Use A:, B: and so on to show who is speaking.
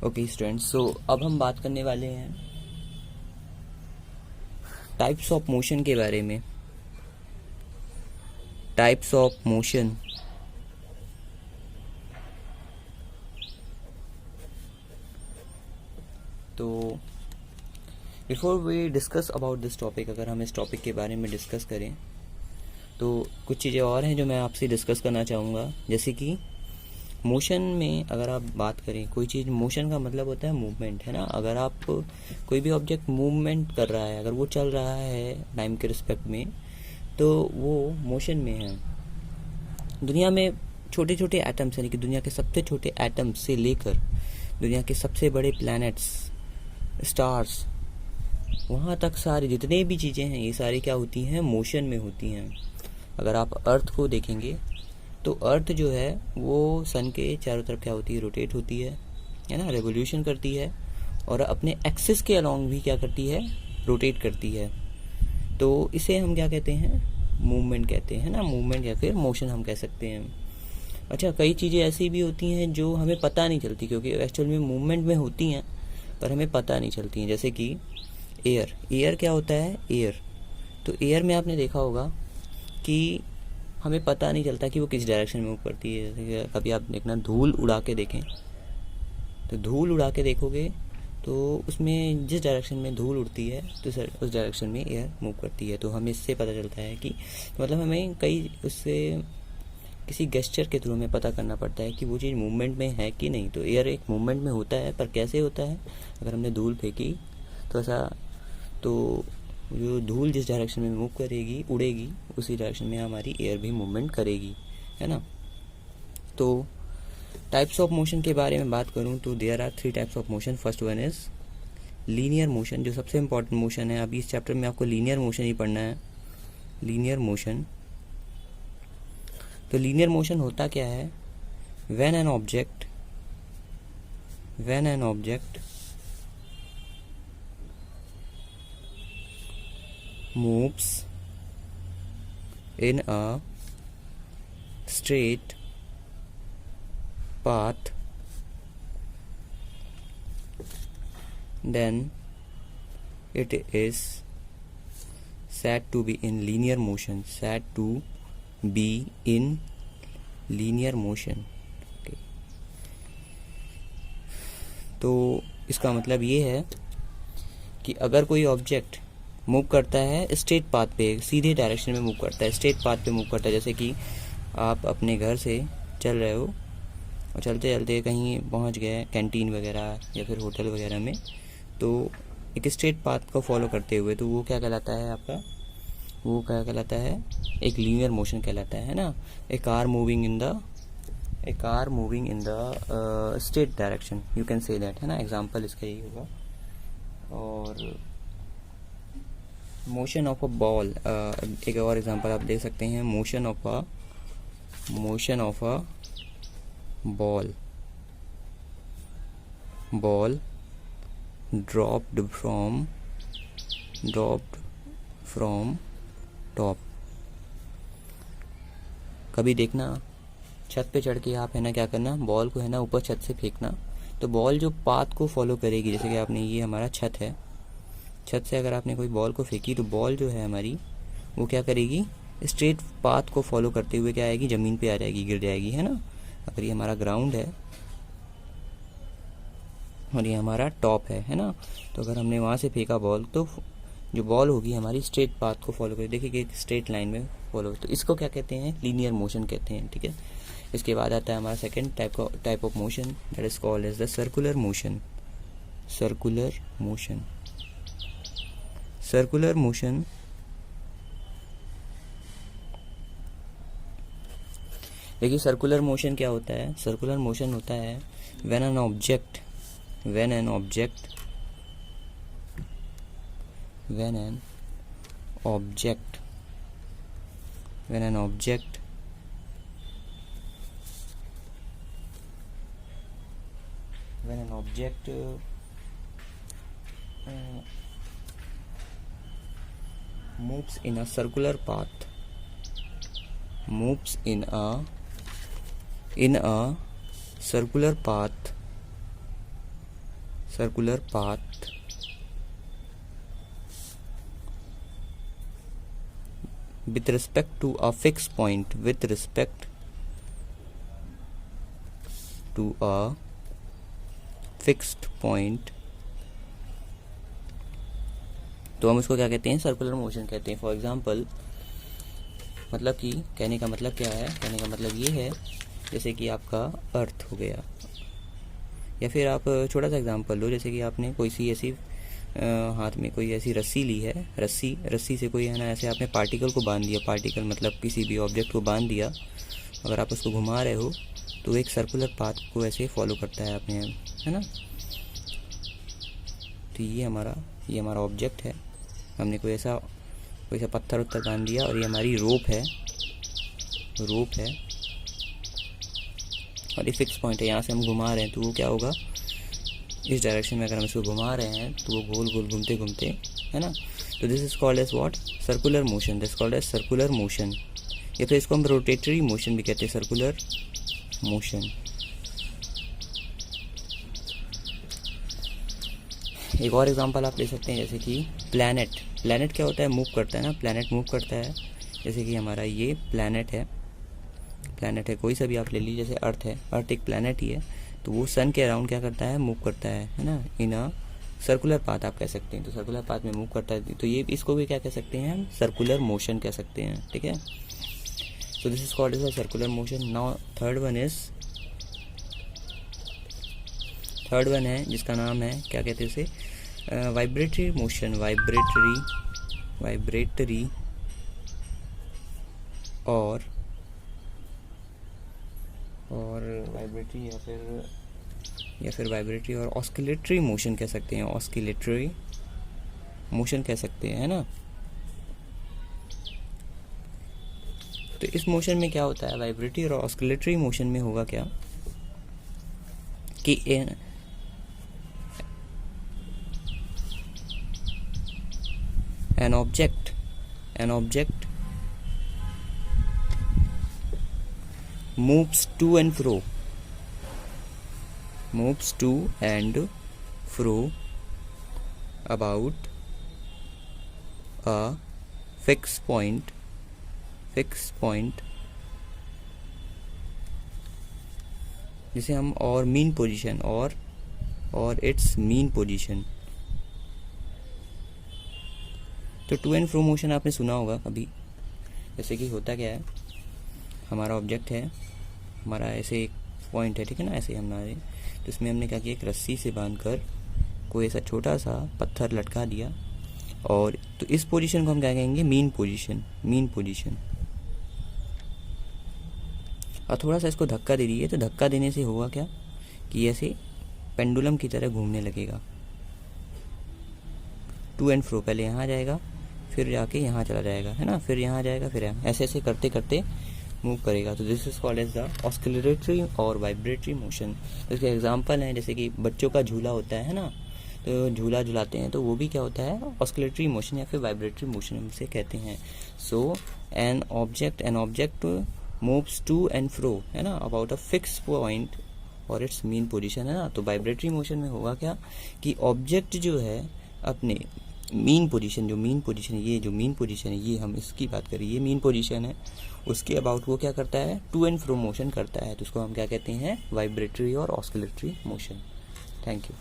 A: Okay students, सो अब हम बात करने वाले हैं टाइप्स ऑफ मोशन के बारे में। Types of motion. तो before we discuss about this topic, अगर हम इस टॉपिक के बारे में डिस्कस करें तो कुछ चीज़ें और हैं जो मैं आपसे डिस्कस करना चाहूँगा। जैसे कि मोशन में अगर आप बात करें, कोई चीज़, मोशन का मतलब होता है मूवमेंट, है ना। अगर आप कोई भी ऑब्जेक्ट मूवमेंट कर रहा है, अगर वो चल रहा है टाइम के रिस्पेक्ट में, तो वो मोशन में है। दुनिया में छोटे छोटे एटम्स, यानी कि दुनिया के सबसे छोटे एटम्स से लेकर दुनिया के सबसे बड़े प्लैनेट्स, स्टार्स, वहाँ तक सारी जितने भी चीज़ें हैं, ये सारी क्या होती हैं? मोशन में होती हैं। अगर आप अर्थ को देखेंगे तो अर्थ जो है वो सन के चारों तरफ क्या होती है? रोटेट होती है ना, रेवोल्यूशन करती है, और अपने एक्सिस के अलोंग भी क्या करती है? रोटेट करती है। तो इसे हम क्या कहते हैं? मूवमेंट कहते हैं ना, मूवमेंट या फिर मोशन हम कह सकते हैं। अच्छा, कई चीज़ें ऐसी भी होती हैं जो हमें पता नहीं चलती, क्योंकि एक्चुअल में मूवमेंट में होती हैं पर हमें पता नहीं चलती हैं। जैसे कि एयर क्या होता है? एयर। तो एयर में आपने देखा होगा कि हमें पता नहीं चलता कि वो किस डायरेक्शन में मूव करती है। जैसे कभी आप देखना, धूल उड़ा के देखें, तो धूल उड़ा के देखोगे तो उसमें जिस डायरेक्शन में धूल उड़ती है तो उस डायरेक्शन में एयर मूव करती है। तो हमें इससे पता चलता है कि मतलब हमें कई उससे किसी गेस्चर के थ्रू में पता करना पड़ता है कि वो चीज़ मूवमेंट में है कि नहीं। तो एयर एक मूवमेंट में होता है, पर कैसे होता है? अगर हमने धूल फेंकी तो ऐसा, तो जो धूल जिस डायरेक्शन में मूव करेगी, उड़ेगी, उसी डायरेक्शन में हमारी एयर भी मूवमेंट करेगी, है ना। तो टाइप्स ऑफ मोशन के बारे में बात करूं तो there are 3 types of motion. First one is linear motion, जो सबसे इंपॉर्टेंट मोशन है। अभी इस चैप्टर में आपको लीनियर मोशन ही पढ़ना है, लीनियर मोशन। तो लीनियर मोशन होता क्या है? When an object moves in a straight path, then it is said to be in linear motion. Okay. तो इसका मतलब ये है कि अगर कोई ऑब्जेक्ट मूव करता है स्ट्रेट पाथ पे, सीधे डायरेक्शन में मूव करता है, स्ट्रेट पाथ पे मूव करता है। जैसे कि आप अपने घर से चल रहे हो और चलते चलते कहीं पहुंच गए कैंटीन वगैरह या फिर होटल वगैरह में, तो एक स्ट्रेट पाथ को फॉलो करते हुए, तो वो क्या कहलाता है आपका? वो क्या कहलाता है? एक लीनियर मोशन कहलाता है ना। A car moving in the straight direction, you can say that, है ना। एग्जाम्पल इसका यही होगा। और मोशन ऑफ अ बॉल, एक और एग्जांपल आप दे सकते हैं, motion of a ball dropped from top. कभी देखना, छत पे चढ़ के आप, है ना, क्या करना, बॉल को, है ना, ऊपर छत से फेंकना, तो बॉल जो पाथ को फॉलो करेगी, जैसे कि आपने, ये हमारा छत है, छत से अगर आपने कोई बॉल को फेंकी तो बॉल जो है हमारी, वो क्या करेगी? स्ट्रेट पाथ को फॉलो करते हुए क्या आएगी? ज़मीन पे आ जाएगी, गिर जाएगी, है ना। अगर ये हमारा ग्राउंड है और ये हमारा टॉप है ना, तो अगर हमने वहाँ से फेंका बॉल, तो जो बॉल होगी हमारी स्ट्रेट पाथ को फॉलो करेगी। देखिए कि स्ट्रेट लाइन में फॉलो, तो इसको क्या कहते हैं? लीनियर मोशन कहते हैं, ठीक है। इसके बाद आता है हमारा second type of motion, that is called as the circular motion. देखिए सर्कुलर मोशन क्या होता है? सर्कुलर मोशन होता है when an object moves in a circular path, circular path with respect to a fixed point, with respect to a fixed point, तो हम उसको क्या कहते हैं, सर्कुलर मोशन कहते हैं। फॉर एग्जांपल, मतलब कि कहने का मतलब क्या है, कहने का मतलब ये है जैसे कि आपका अर्थ हो गया, या फिर आप छोटा सा एग्जांपल लो, जैसे कि आपने कोई सी ऐसी हाथ में कोई ऐसी रस्सी ली है, रस्सी से कोई है ना ऐसे आपने पार्टिकल को बांध दिया, पार्टिकल मतलब किसी भी ऑब्जेक्ट को बांध दिया, अगर आप उसको घुमा रहे हो तो एक सर्कुलर पाथ को ऐसे फॉलो करता है अपने, है ना। तो ये हमारा ऑब्जेक्ट है, हमने कोई ऐसा पत्थर उत्तर बांध दिया, और ये हमारी रोप है और ये फिक्स पॉइंट है, यहाँ से हम घुमा रहे हैं तो वो क्या होगा, इस डायरेक्शन में अगर हम इसको घुमा रहे हैं तो वो गोल गोल घूमते घूमते, है ना। तो this is called as what, circular motion, this called as circular motion, या फिर इसको हम रोटेटरी मोशन भी कहते हैं, सर्कुलर मोशन। एक और एग्जांपल आप ले सकते हैं, जैसे कि प्लैनेट क्या होता है, मूव करता है ना, प्लैनेट मूव करता है। जैसे कि हमारा ये प्लैनेट है कोई सा भी आप ले लीजिए, जैसे अर्थ एक प्लैनेट ही है, तो वो सन के अराउंड क्या करता है, मूव करता है ना, इन अ सर्कुलर पाथ आप कह सकते हैं। तो सर्कुलर पाथ में मूव करता है, तो ये इसको भी क्या कह सकते हैं हम, सर्कुलर मोशन कह सकते हैं, ठीक है। So this is called as a circular motion. Now third one है जिसका नाम है, क्या कहते हैं उसे, वाइब्रेटरी मोशन, वाइब्रेटरी और वाइब्रेटरी या फिर वाइब्रेटरी और ऑस्किलेटरी मोशन कह सकते हैं, ऑस्किलेटरी मोशन कह सकते हैं, है ना। तो इस मोशन में क्या होता है, वाइब्रेटरी और ऑस्किलेटरी मोशन में होगा क्या कि an object moves to and fro about a fixed point जिसे हम और मीन पोजीशन और इट्स मीन पोजीशन। तो टू एंड फ्रो मोशन आपने सुना होगा कभी। जैसे कि होता क्या है, हमारा ऑब्जेक्ट है, हमारा ऐसे एक पॉइंट है, ठीक है ना, ऐसे हमारे, तो इसमें हमने क्या किया, एक रस्सी से बांधकर कोई ऐसा छोटा सा पत्थर लटका दिया, और तो इस पोजीशन को हम क्या कहेंगे, मीन पोजीशन। और थोड़ा सा इसको धक्का दे दीजिए, तो धक्का देने से होगा क्या कि ऐसे पेंडुलम की तरह घूमने लगेगा, टू एंड फ्रो, पहले यहाँ जाएगा फिर जाके यहाँ चला जाएगा, है ना, फिर यहाँ जाएगा फिर यहाँ, ऐसे करते करते मूव करेगा। तो this is called as the oscillatory और वाइब्रेटरी मोशन। इसके एग्जांपल हैं, जैसे कि बच्चों का झूला होता है ना, तो झूला झुलाते हैं, तो वो भी क्या होता है, ऑस्किलेटरी मोशन या फिर वाइब्रेटरी मोशन हम इसे कहते हैं। So an object moves to and fro, है ना, अबाउट अ फिक्स पॉइंट और इट्स मीन पोजीशन, है ना। तो वाइब्रेटरी मोशन में होगा क्या कि ऑब्जेक्ट जो है अपने मीन पोजीशन, जो मीन पोजीशन है, ये हम इसकी बात करें, ये मीन पोजीशन है, उसके अबाउट वो क्या करता है, टू एंड फ्रो मोशन करता है। तो उसको हम क्या कहते हैं, वाइब्रेटरी और ऑस्किलेटरी मोशन। Thank you.